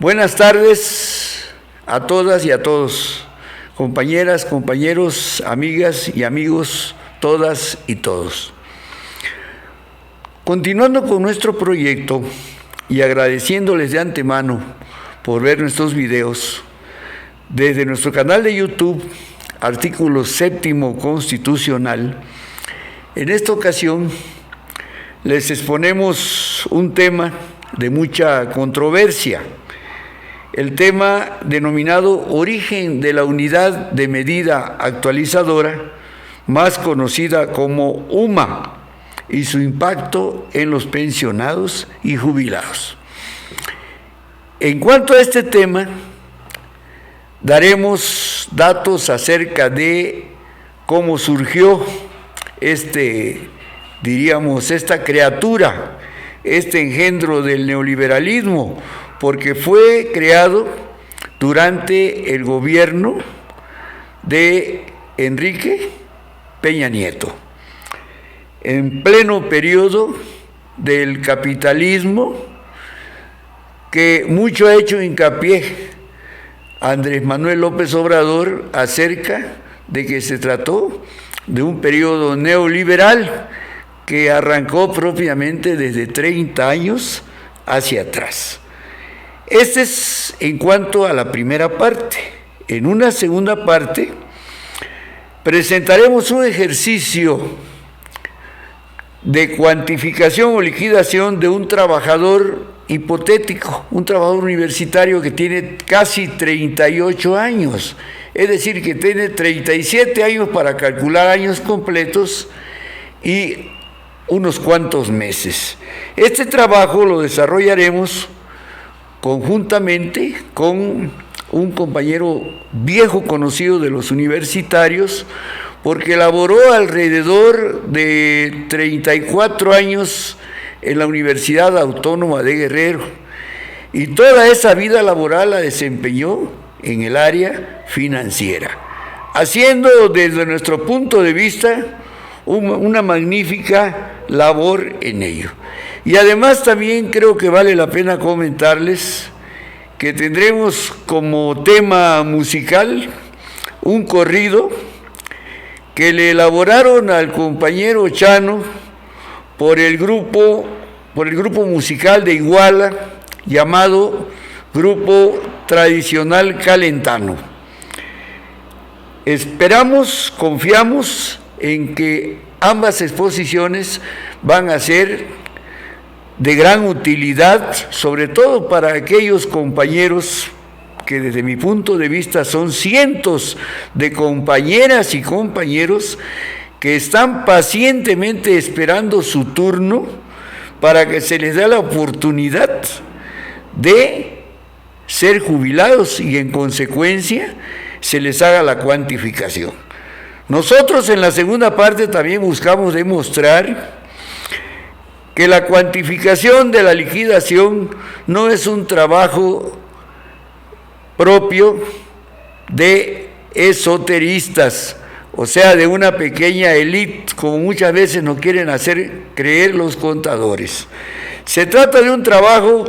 Buenas tardes a todas y a todos, compañeras, compañeros, amigas y amigos, todas y todos. Continuando con nuestro proyecto y agradeciéndoles de antemano por ver nuestros videos, desde nuestro canal de YouTube, Artículo 7º Constitucional, en esta ocasión les exponemos un tema de mucha controversia, el tema denominado Origen de la Unidad de Medida Actualizadora, más conocida como UMA, y su impacto en los pensionados y jubilados. En cuanto a este tema, daremos datos acerca de cómo surgió esta criatura, este engendro del neoliberalismo, porque fue creado durante el gobierno de Enrique Peña Nieto, en pleno periodo del capitalismo, que mucho ha hecho hincapié Andrés Manuel López Obrador acerca de que se trató de un periodo neoliberal que arrancó propiamente desde 30 años hacia atrás. Este es en cuanto a la primera parte. En una segunda parte presentaremos un ejercicio de cuantificación o liquidación de un trabajador hipotético, un trabajador universitario que tiene casi 38 años, es decir, que tiene 37 años para calcular años completos y unos cuantos meses. Este trabajo lo desarrollaremos conjuntamente con un compañero viejo conocido de los universitarios, porque laboró alrededor de 34 años en la Universidad Autónoma de Guerrero, y toda esa vida laboral la desempeñó en el área financiera, haciendo desde nuestro punto de vista una magnífica labor en ello. Y además también creo que vale la pena comentarles que tendremos como tema musical un corrido que le elaboraron al compañero Chano por el grupo musical de Iguala, llamado Grupo Tradicional Calentano. Esperamos, confiamos en que ambas exposiciones van a ser de gran utilidad, sobre todo para aquellos compañeros que desde mi punto de vista son cientos de compañeras y compañeros que están pacientemente esperando su turno para que se les dé la oportunidad de ser jubilados y en consecuencia se les haga la cuantificación. Nosotros en la segunda parte también buscamos demostrar que la cuantificación de la liquidación no es un trabajo propio de esoteristas, o sea, de una pequeña élite, como muchas veces nos quieren hacer creer los contadores. Se trata de un trabajo,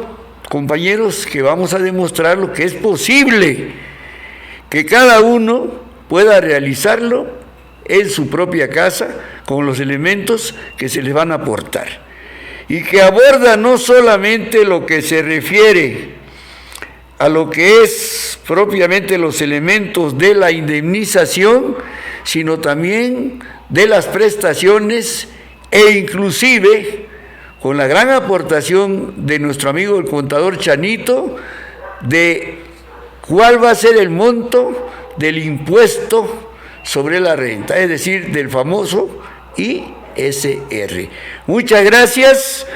compañeros, que vamos a demostrar lo que es posible, que cada uno pueda realizarlo en su propia casa con los elementos que se les van a aportar, y que aborda no solamente lo que se refiere a lo que es propiamente los elementos de la indemnización, sino también de las prestaciones e inclusive con la gran aportación de nuestro amigo el contador Chanito, de cuál va a ser el monto del impuesto sobre la renta, es decir, del famoso ISR. Muchas gracias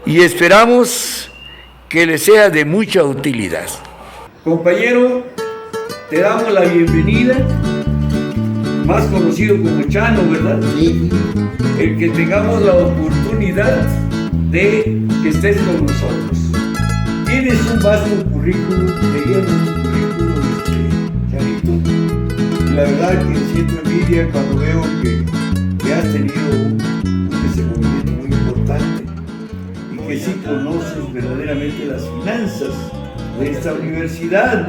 y esperamos que les sea de mucha utilidad. Compañero, te damos la bienvenida, más conocido como Chano, ¿verdad? Sí. El que tengamos la oportunidad de que estés con nosotros. Tienes un vasto currículum, leíamos un currículum, Chanito, y la verdad que siento envidia cuando veo que has tenido un desenvolvimiento muy importante y que sí conoces verdaderamente las finanzas de esta universidad,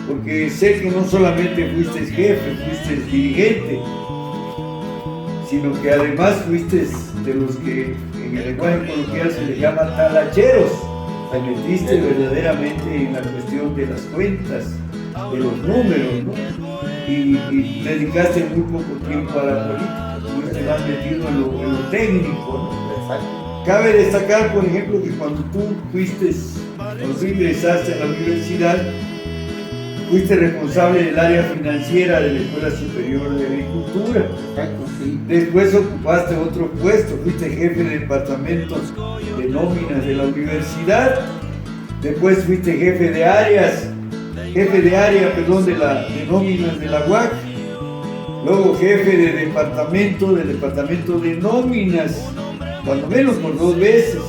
porque sé que no solamente fuiste jefe, fuiste dirigente, sino que además fuiste de los que en el lenguaje coloquial se les llama talacheros. Te metiste verdaderamente en la cuestión de las cuentas, de los números, ¿no? Y dedicaste muy poco tiempo a la política, estuviste más metido en lo técnico, ¿no? Exacto. Cabe destacar, por ejemplo, que cuando tú ingresaste a la universidad, fuiste responsable del área financiera de la Escuela Superior de Agricultura. Exacto, sí. Después ocupaste otro puesto, fuiste jefe de departamento de nóminas de la universidad. Después fuiste jefe de área de nóminas de la UAC. Luego jefe de departamento de nóminas, cuando menos por 2 veces.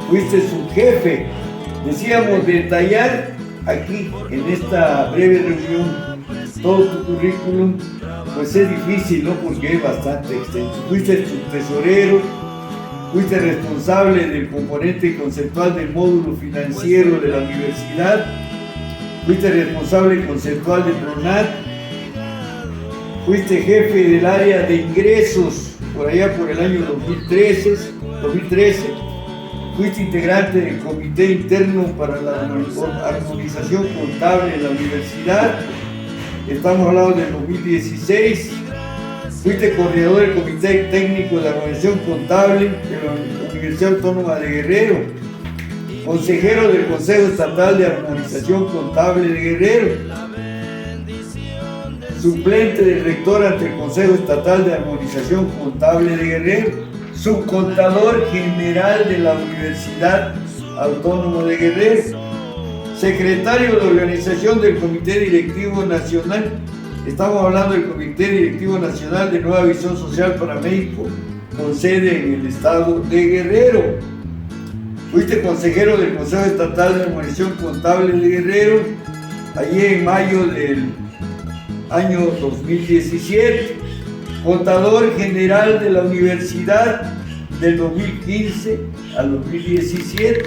Fuiste subjefe. Decíamos detallar aquí, en esta breve reunión, todo tu currículum, pues es difícil, ¿no? Porque es bastante extenso. Fuiste subtesorero, fuiste responsable del componente conceptual del módulo financiero de la universidad, fuiste responsable conceptual de PRONAT, fuiste jefe del área de ingresos por allá por el año 2013, fuiste integrante del comité interno para la armonización contable de la universidad, estamos hablando del 2016, fuiste coordinador del comité técnico de armonización contable de la Universidad Autónoma de Guerrero, consejero del Consejo Estatal de Armonización Contable de Guerrero, suplente del rector ante el Consejo Estatal de Armonización Contable de Guerrero, subcontador general de la Universidad Autónoma de Guerrero, secretario de organización del Comité Directivo Nacional. Estamos hablando del Comité Directivo Nacional de Nueva Visión Social para México, con sede en el estado de Guerrero. Fuiste consejero del Consejo Estatal de Armonización Contable de Guerrero, allí en mayo del año 2017. Contador general de la universidad del 2015 al 2017.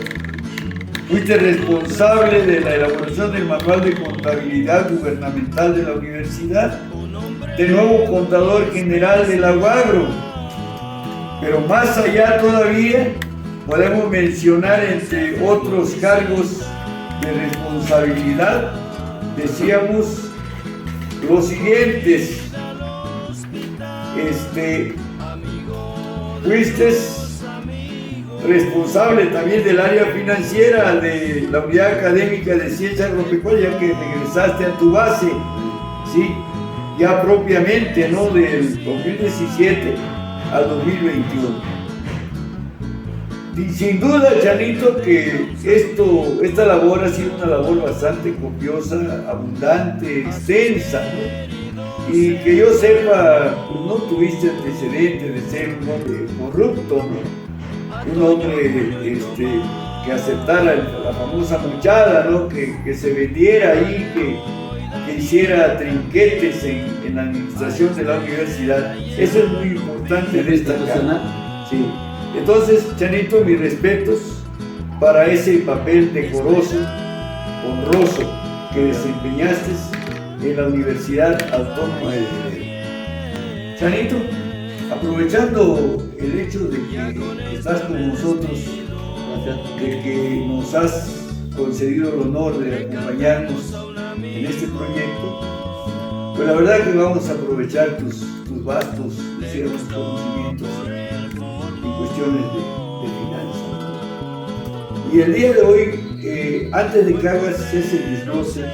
Fuiste responsable de la elaboración del manual de contabilidad gubernamental de la universidad. De nuevo, contador general de la UAGRO. Pero más allá todavía, podemos mencionar entre otros cargos de responsabilidad, decíamos los siguientes. Fuiste responsable también del área financiera de la Unidad Académica de Ciencias Agropecuarias, ya que regresaste a tu base, ¿sí? Ya propiamente, ¿no? Del 2017 al 2021. Y sin duda, Chanito, que esta labor ha sido una labor bastante copiosa, abundante, extensa, ¿no? Y que yo sepa, pues no tuviste antecedentes de ser un hombre corrupto, ¿no? Un hombre que aceptara la famosa muchada, ¿no? Que se vendiera ahí, que hiciera trinquetes en la administración de la universidad. Eso es muy importante destacar. Sí. Entonces, Chanito, mis respetos para ese papel decoroso, honroso que desempeñaste en la Universidad Autónoma de Guerrero. Chanito, aprovechando el hecho de que estás con nosotros, de que nos has concedido el honor de acompañarnos en este proyecto, pues la verdad que vamos a aprovechar tus vastos, decíamos, conocimientos en cuestiones de finanzas. Y el día de hoy, antes de que hagas ese desglose,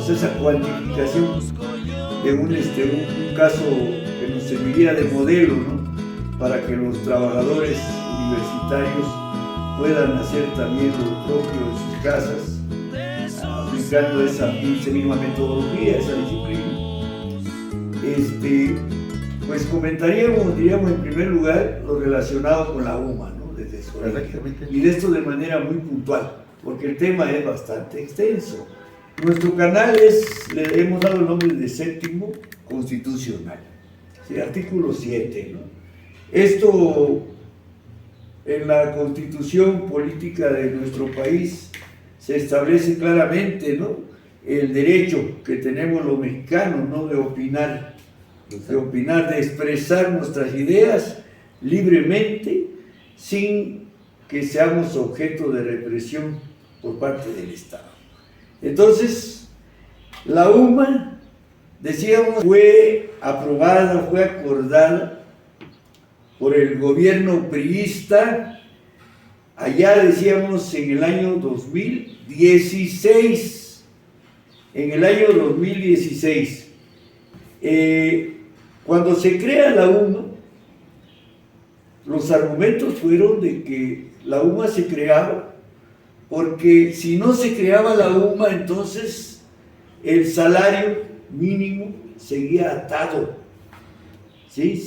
esa cuantificación de un caso que nos serviría de modelo, ¿no? Para que los trabajadores universitarios puedan hacer también lo propio en sus casas, aplicando esa misma metodología, esa disciplina. Pues diríamos en primer lugar lo relacionado con la UMA, ¿no? Desde su origen. Y de esto de manera muy puntual, porque el tema es bastante extenso. Nuestro canal le hemos dado el nombre de Séptimo Constitucional, ¿sí? Artículo 7, ¿no? Esto en la constitución política de nuestro país se establece claramente, ¿no?, el derecho que tenemos los mexicanos, ¿no?, de opinar, de expresar nuestras ideas libremente, sin que seamos objeto de represión por parte del Estado. Entonces, la UMA, decíamos, fue aprobada, fue acordada por el gobierno priista, allá decíamos en el año 2016. En el año 2016, cuando se crea la UMA, los argumentos fueron de que la UMA se creaba porque si no se creaba la UMA, entonces el salario mínimo seguía atado, ¿sí?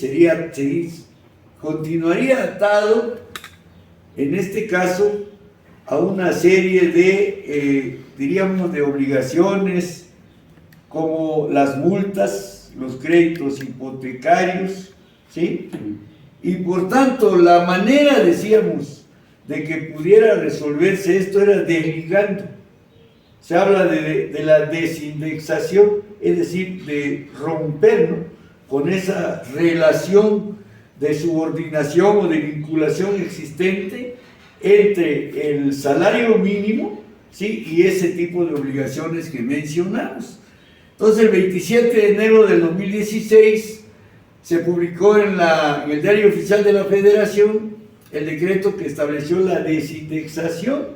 Continuaría atado, en este caso, a una serie de, diríamos, de obligaciones, como las multas, los créditos hipotecarios, ¿sí? Y por tanto, la manera, decíamos, de que pudiera resolverse esto era desligando. Se habla de la desindexación, es decir, de romper, ¿no?, con esa relación de subordinación o de vinculación existente entre el salario mínimo, ¿sí?, y ese tipo de obligaciones que mencionamos. Entonces, el 27 de enero del 2016 se publicó en el Diario Oficial de la Federación el decreto que estableció la desindexación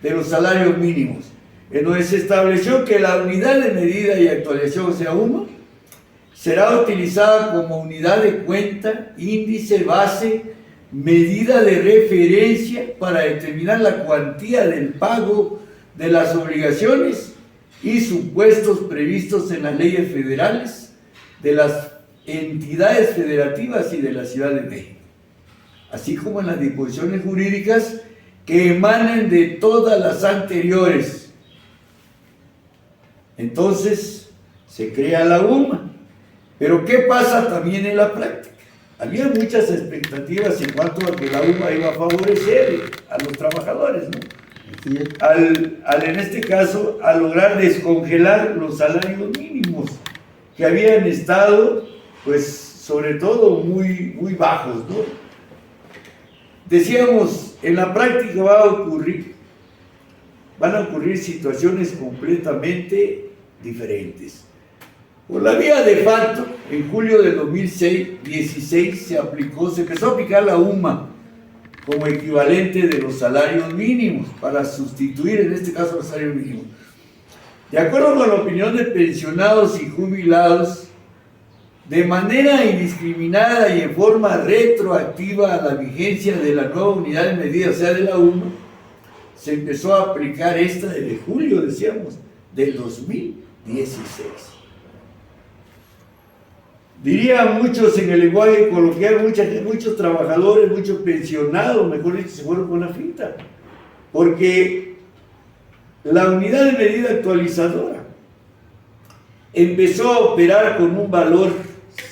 de los salarios mínimos, en donde se estableció que la unidad de medida y actualización, o sea, UMA, será utilizada como unidad de cuenta, índice, base, medida de referencia para determinar la cuantía del pago de las obligaciones y supuestos previstos en las leyes federales, de las entidades federativas y de la Ciudad de México, así como en las disposiciones jurídicas que emanen de todas las anteriores. Entonces se crea la UMA. Pero ¿qué pasa también en la práctica? Había muchas expectativas en cuanto a que la UMA iba a favorecer a los trabajadores, ¿no?, en este caso, a lograr descongelar los salarios mínimos que habían estado, pues, sobre todo muy bajos, ¿no? Decíamos, en la práctica van a ocurrir situaciones completamente diferentes. Por la vía de facto, en julio de 2016 se empezó a aplicar la UMA como equivalente de los salarios mínimos, para sustituir en este caso los salarios mínimos. De acuerdo con la opinión de pensionados y jubilados, de manera indiscriminada y en forma retroactiva a la vigencia de la nueva unidad de medida, o sea, de la UMA, se empezó a aplicar esta desde julio, decíamos, del 2016. Dirían muchos en el lenguaje coloquial, muchos trabajadores, muchos pensionados, mejor dicho, se fueron con la finta, porque la unidad de medida actualizadora empezó a operar con un valor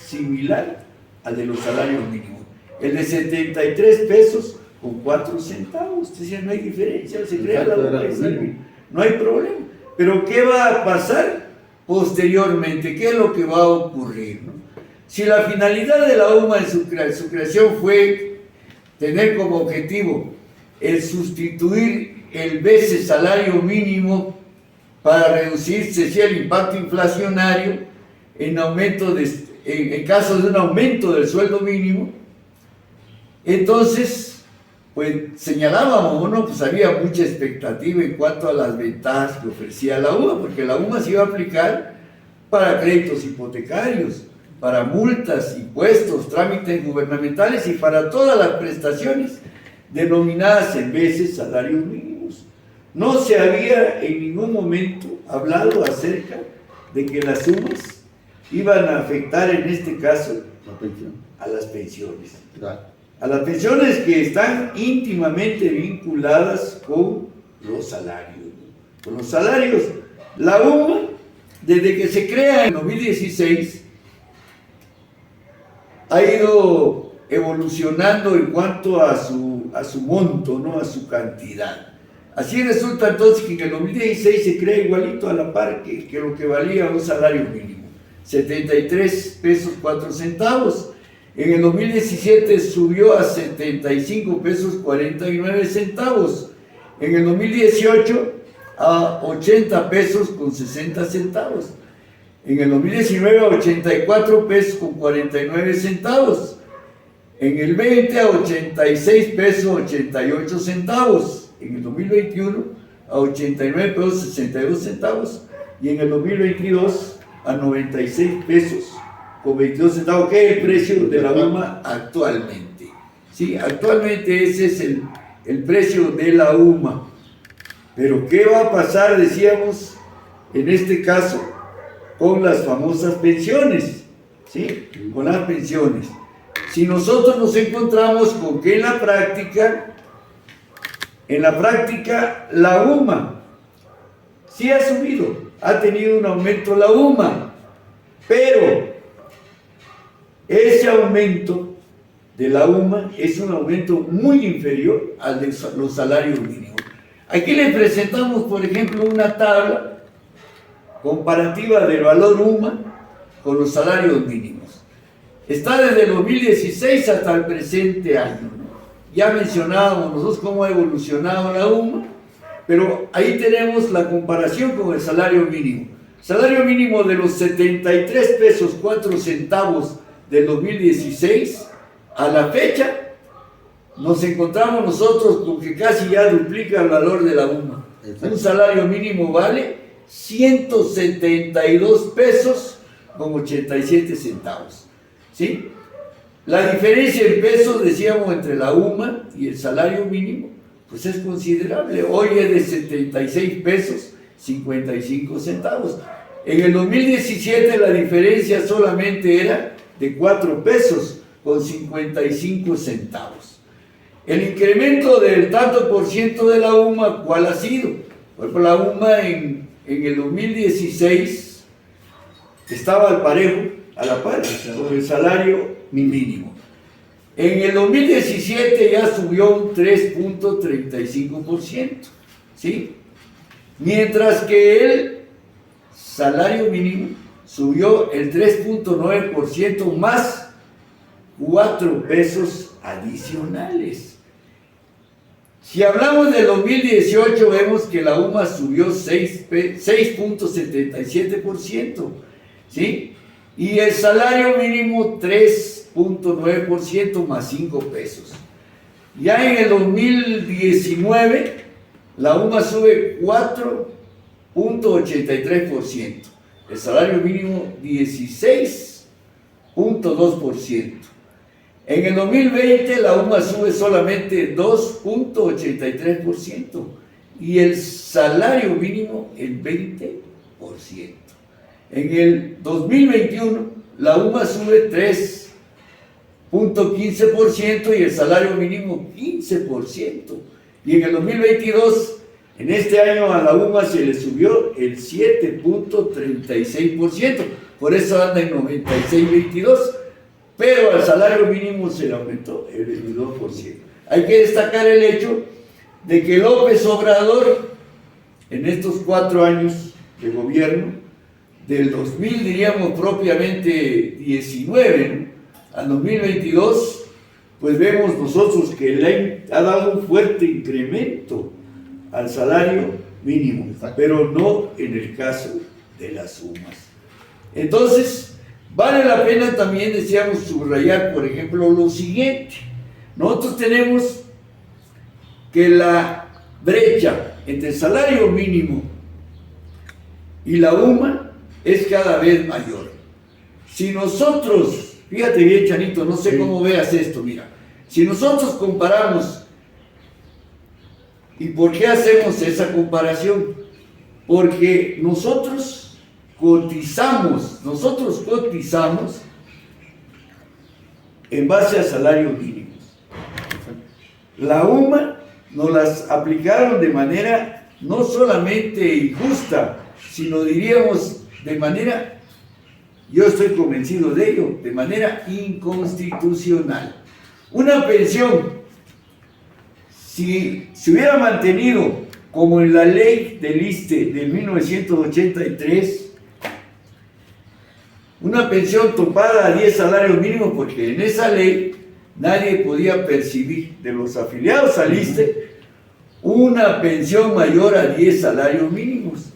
similar al de los salarios mínimos, el de 73 pesos con 4 centavos. Decían, no hay diferencia, se crea la UMA, no hay problema. Pero ¿qué va a pasar posteriormente? ¿Qué es lo que va a ocurrir, ¿no? Si la finalidad de la UMA en su creación fue tener como objetivo el sustituir el veces salario mínimo para reducirse el impacto inflacionario en caso de un aumento del sueldo mínimo, entonces, pues señalábamos, bueno, pues había mucha expectativa en cuanto a las ventajas que ofrecía la UMA, porque la UMA se iba a aplicar para créditos hipotecarios, para multas, impuestos, trámites gubernamentales y para todas las prestaciones denominadas en veces salarios mínimos. No se había en ningún momento hablado acerca de que las sumas iban a afectar en este caso a las pensiones. A las pensiones que están íntimamente vinculadas con los salarios. Con los salarios, la UMA, desde que se crea en 2016, ha ido evolucionando en cuanto a su monto, ¿no? A su cantidad. Así resulta entonces que en el 2016 se crea igualito a la par que lo que valía un salario mínimo, 73 pesos 4 centavos. En el 2017 subió a 75 pesos 49 centavos. En el 2018 a 80 pesos con 60 centavos. En el 2019 a 84 pesos con 49 centavos. En el 20 a 86 pesos 88 centavos. En el 2021 a 89 pesos 62 centavos. Y en el 2022 a 96 pesos con 22 centavos, que es el precio de la UMA actualmente. Sí, actualmente ese es el precio de la UMA. Pero ¿qué va a pasar, decíamos, en este caso, con las famosas pensiones? ¿Sí? Con las pensiones. Si nosotros nos encontramos con que en la práctica la UMA sí ha subido, ha tenido un aumento la UMA, pero ese aumento de la UMA es un aumento muy inferior al de los salarios mínimos. Aquí les presentamos, por ejemplo, una tabla comparativa del valor UMA con los salarios mínimos. Está desde el 2016 hasta el presente año, ¿no? Ya mencionábamos nosotros cómo ha evolucionado la UMA, pero ahí tenemos la comparación con el salario mínimo. Salario mínimo de los 73 pesos 4 centavos del 2016 a la fecha, nos encontramos nosotros con que casi ya duplica el valor de la UMA. Un salario mínimo vale 172 pesos con 87 centavos. ¿Sí? La diferencia en pesos, decíamos, entre la UMA y el salario mínimo, pues es considerable. Hoy es de 76 pesos 55 centavos. En el 2017 la diferencia solamente era de 4 pesos con 55 centavos. El incremento del tanto por ciento de la UMA, ¿cuál ha sido? Por ejemplo, la UMA en el 2016 estaba al parejo, a la par, con el salario mínimo. En el 2017 ya subió un 3.35%, ¿sí? Mientras que el salario mínimo subió el 3.9% más 4 pesos adicionales. Si hablamos del 2018, vemos que la UMA subió 6.77%, ¿sí? Y el salario mínimo 3.9% más 5 pesos. Ya en el 2019, la UMA sube 4.83%, el salario mínimo 16.2%. En el 2020 la UMA sube solamente 2.83% y el salario mínimo el 20%. En el 2021 la UMA sube 3.15% y el salario mínimo 15%. Y en el 2022, en este año a la UMA se le subió el 7.36%, por eso anda en 96.22%. Pero al salario mínimo se le aumentó el 22%. Hay que destacar el hecho de que López Obrador, en estos 4 años de gobierno, del 2000, diríamos propiamente 19, ¿no?, al 2022, pues vemos nosotros que le ha dado un fuerte incremento al salario mínimo, pero no en el caso de las sumas. Entonces, vale la pena también, decíamos, subrayar, por ejemplo, lo siguiente. Nosotros tenemos que la brecha entre el salario mínimo y la UMA es cada vez mayor. Si nosotros, fíjate bien, Chanito, no sé cómo veas esto, mira, si nosotros comparamos, ¿y por qué hacemos esa comparación? Porque nosotros cotizamos en base a salarios mínimos. La UMA nos las aplicaron de manera no solamente injusta, sino diríamos de manera, yo estoy convencido de ello, de manera inconstitucional. Una pensión, si se hubiera mantenido como en la ley del ISSSTE del 1983, una pensión topada a 10 salarios mínimos, porque en esa ley nadie podía percibir de los afiliados al ISSSTE una pensión mayor a 10 salarios mínimos.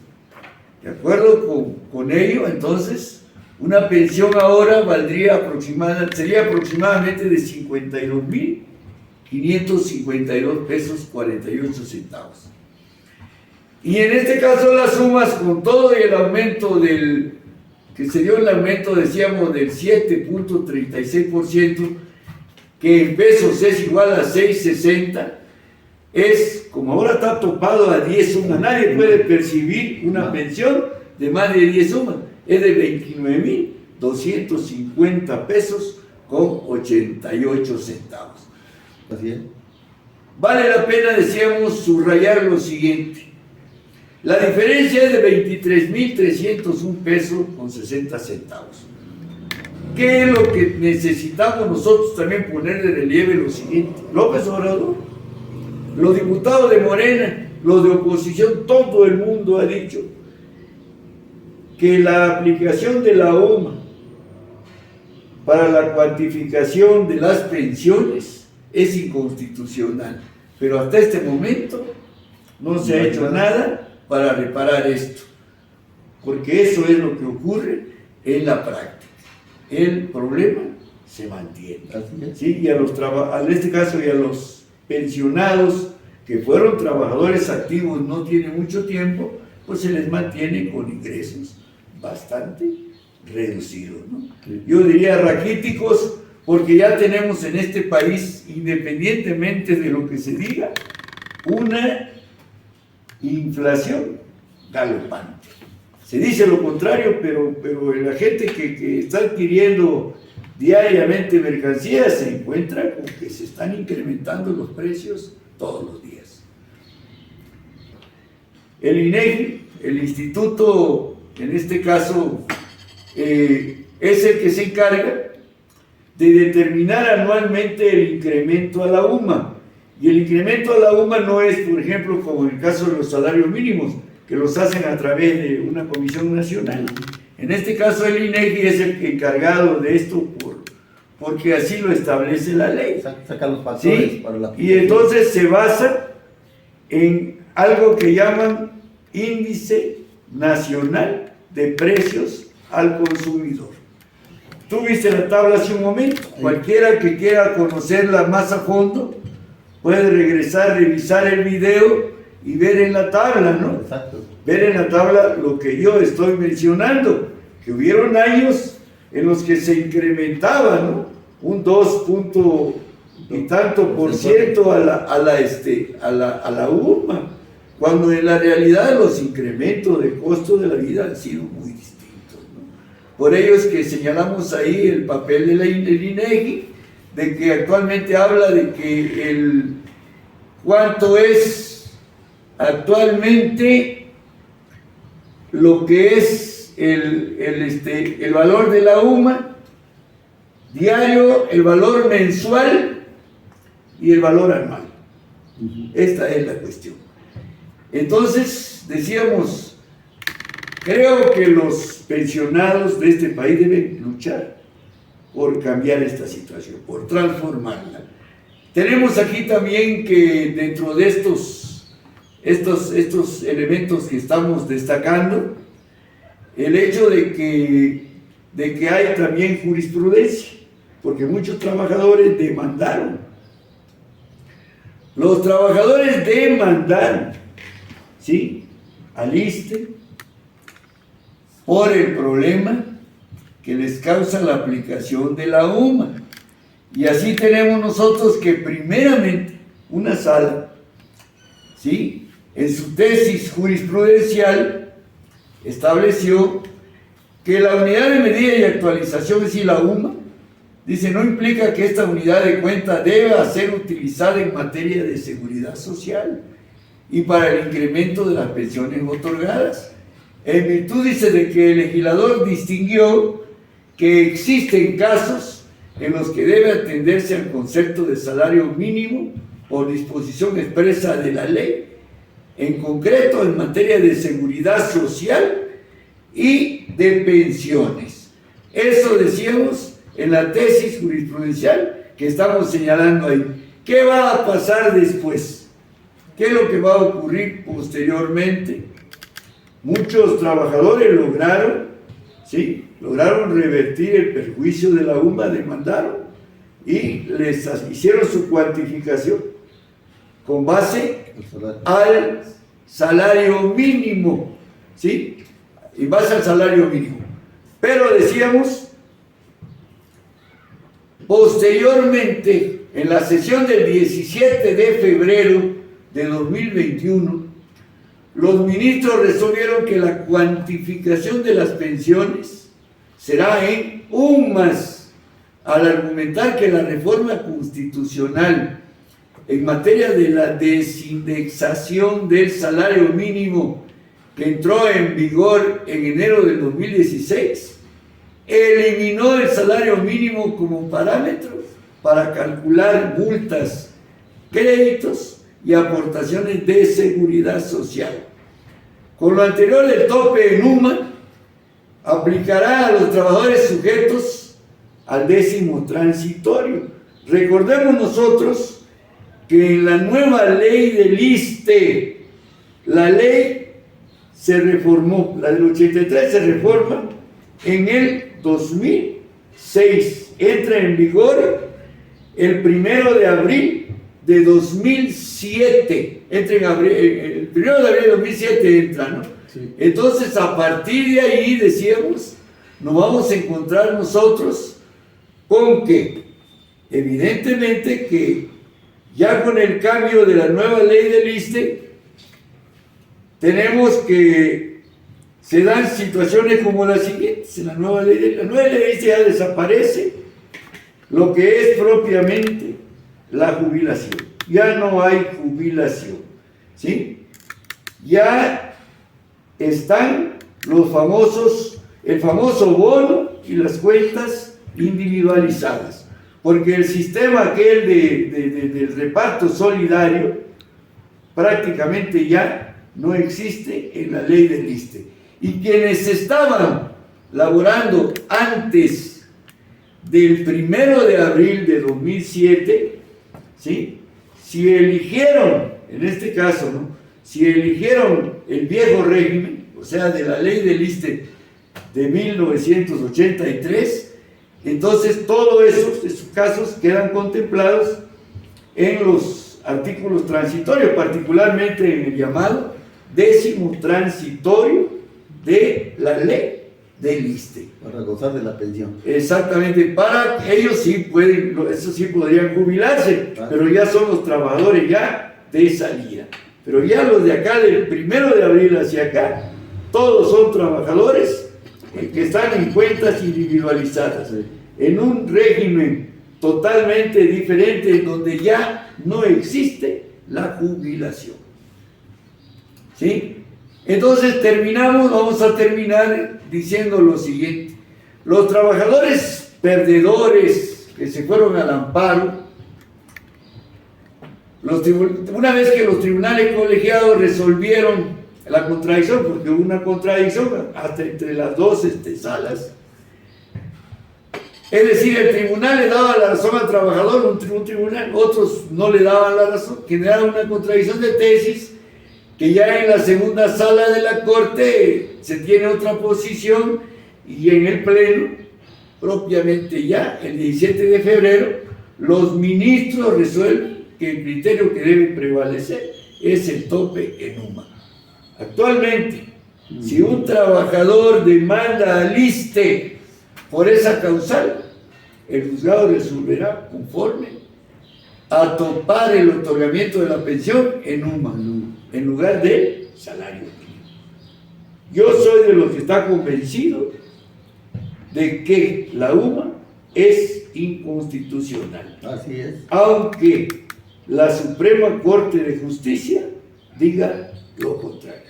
De acuerdo con ello, entonces, una pensión ahora sería aproximadamente de 52.552 pesos 48 centavos. Y en este caso las sumas, con todo el aumento que se dio el aumento, decíamos, del 7.36%, que en pesos es igual a 6.60, es, como ahora está topado a 10 sumas, nadie puede percibir una pensión de más de 10 sumas, es de 29.250 pesos con 88 centavos. Así es. Vale la pena, decíamos, subrayar lo siguiente. La diferencia es de 23.301 pesos con 60 centavos. ¿Qué es lo que necesitamos nosotros también poner de relieve? Lo siguiente: López Obrador, los diputados de Morena, los de oposición, todo el mundo ha dicho que la aplicación de la UMA para la cuantificación de las pensiones es inconstitucional, pero hasta este momento no se ha hecho nada para reparar esto, porque eso es lo que ocurre en la práctica. El problema se mantiene, ¿sí? Y en este caso, y a los pensionados que fueron trabajadores activos no tienen mucho tiempo, pues se les mantiene con ingresos bastante reducidos, ¿no? Sí. Yo diría raquíticos, porque ya tenemos en este país, independientemente de lo que se diga, una inflación galopante. Se dice lo contrario, pero la gente que está adquiriendo diariamente mercancías se encuentra con que se están incrementando los precios todos los días. El INEGI, el instituto, en este caso, es el que se encarga de determinar anualmente el incremento a la UMA. Y el incremento a la UMA no es, por ejemplo, como en el caso de los salarios mínimos, que los hacen a través de una comisión nacional. En este caso, el INEGI es el encargado de esto porque así lo establece la ley. Saca los factores, ¿sí? Para la... Y entonces se basa en algo que llaman Índice Nacional de Precios al Consumidor. Tú viste la tabla hace un momento. Cualquiera que quiera conocerla más a fondo puede regresar, revisar el video y ver en la tabla, ¿no? Exacto. Ver en la tabla lo que yo estoy mencionando, que hubieron años en los que se incrementaba, ¿no? Un 2 y tanto por ciento a la UMA, cuando en la realidad los incrementos de costo de la vida han sido muy distintos, ¿no? Por ello es que señalamos ahí el papel del INEGI, de que actualmente habla de que cuánto es actualmente lo que es el valor de la UMA diario, el valor mensual y el valor anual. Esta es la cuestión. Entonces, decíamos, creo que los pensionados de este país deben luchar por cambiar esta situación, por transformarla. Tenemos aquí también que dentro de estos elementos que estamos destacando, el hecho de que hay también jurisprudencia, porque muchos trabajadores demandaron. Los trabajadores demandaron, ¿sí?, al ISSSTE por el problema que les causa la aplicación de la UMA. Y así tenemos nosotros que primeramente una sala, ¿sí?, en su tesis jurisprudencial estableció que la unidad de medida y actualización, es decir, la UMA, dice, no implica que esta unidad de cuenta deba ser utilizada en materia de seguridad social y para el incremento de las pensiones otorgadas, en virtud, dice, de que el legislador distinguió que existen casos en los que debe atenderse al concepto de salario mínimo por disposición expresa de la ley, en concreto en materia de seguridad social y de pensiones. Eso decíamos en la tesis jurisprudencial que estamos señalando ahí. ¿Qué va a pasar después? ¿Qué es lo que va a ocurrir posteriormente? Muchos trabajadores lograron revertir el perjuicio de la UMA, demandaron y les hicieron su cuantificación con base al salario mínimo, ¿sí? En base al salario mínimo. Pero decíamos, posteriormente, en la sesión del 17 de febrero de 2021, los ministros resolvieron que la cuantificación de las pensiones será en UMAS, al argumentar que la reforma constitucional en materia de la desindexación del salario mínimo que entró en vigor en enero del 2016, eliminó el salario mínimo como parámetro para calcular multas, créditos y aportaciones de seguridad social. Con lo anterior, el tope en UMA aplicará a los trabajadores sujetos al 10º transitorio. Recordemos nosotros que en la nueva ley del ISSSTE, la ley se reformó, la del 83 se reforma en el 2006, entra en vigor el 1 de abril de 2007, entra en abril, el 1 de abril de 2007 entra, ¿no? Sí. Entonces, a partir de ahí, decíamos, nos vamos a encontrar nosotros con que, evidentemente, que ya con el cambio de la nueva ley del ISSSTE, tenemos que se dan situaciones como las siguientes. En la nueva ley del ISSSTE ya desaparece lo que es propiamente la jubilación. Ya no hay jubilación, ¿sí? Ya están los famosos, el famoso bono y las cuentas individualizadas, porque el sistema aquel del reparto solidario prácticamente ya no existe en la ley del ISSSTE. Y quienes estaban laborando antes del 1 de abril de 2007, ¿sí? Si eligieron, en este caso, ¿no? Si eligieron el viejo régimen, o sea, de la ley del ISSSTE de 1983, entonces todos esos casos quedan contemplados en los artículos transitorios, particularmente en el llamado 10º transitorio de la ley del ISSSTE. Para gozar de la pensión. Exactamente, para ellos sí pueden, eso sí podrían jubilarse, pero ya son los trabajadores ya de salida. Pero ya los de acá, del 1 de abril hacia acá, todos son trabajadores que están en cuentas individualizadas, en un régimen totalmente diferente, en donde ya no existe la jubilación. ¿Sí? Entonces vamos a terminar diciendo lo siguiente. Los trabajadores perdedores que se fueron al amparo, una vez que los tribunales colegiados resolvieron la contradicción, porque hubo una contradicción hasta entre las dos salas, es decir, el tribunal le daba la razón al trabajador, un tribunal, otros no le daban la razón, generaron una contradicción de tesis, que ya en la segunda sala de la Corte se tiene otra posición, y en el Pleno, propiamente ya, el 17 de febrero, los ministros resuelven que el criterio que debe prevalecer es el tope en UMA. Actualmente, si un trabajador demanda al ISSSTE por esa causal, el juzgado resolverá conforme a topar el otorgamiento de la pensión en UMA, en lugar del salario mínimo. Yo soy de los que está convencido de que la UMA es inconstitucional. Así es. Aunque la Suprema Corte de Justicia diga lo contrario.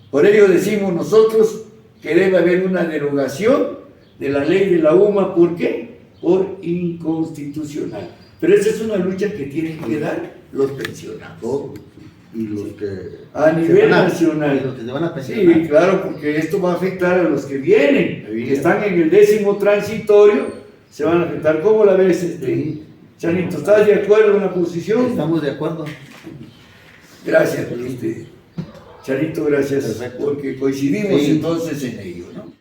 Por ello decimos nosotros que debe haber una derogación de la ley de la UMA. ¿Por qué? por inconstitucional. Pero esa es una lucha que tienen que dar los pensionados. Todos. Y los que A nivel se van nacional. y los que se van a pensionar. Sí, claro, porque esto va a afectar a los que vienen, Sí. que están en el 10º transitorio, se van a afectar. ¿Cómo la ves, Sí. Chanito? ¿Estás de acuerdo en la posición? Estamos de acuerdo. Gracias, Chanito, gracias, Perfecto. porque coincidimos Sí. entonces en ello, ¿no?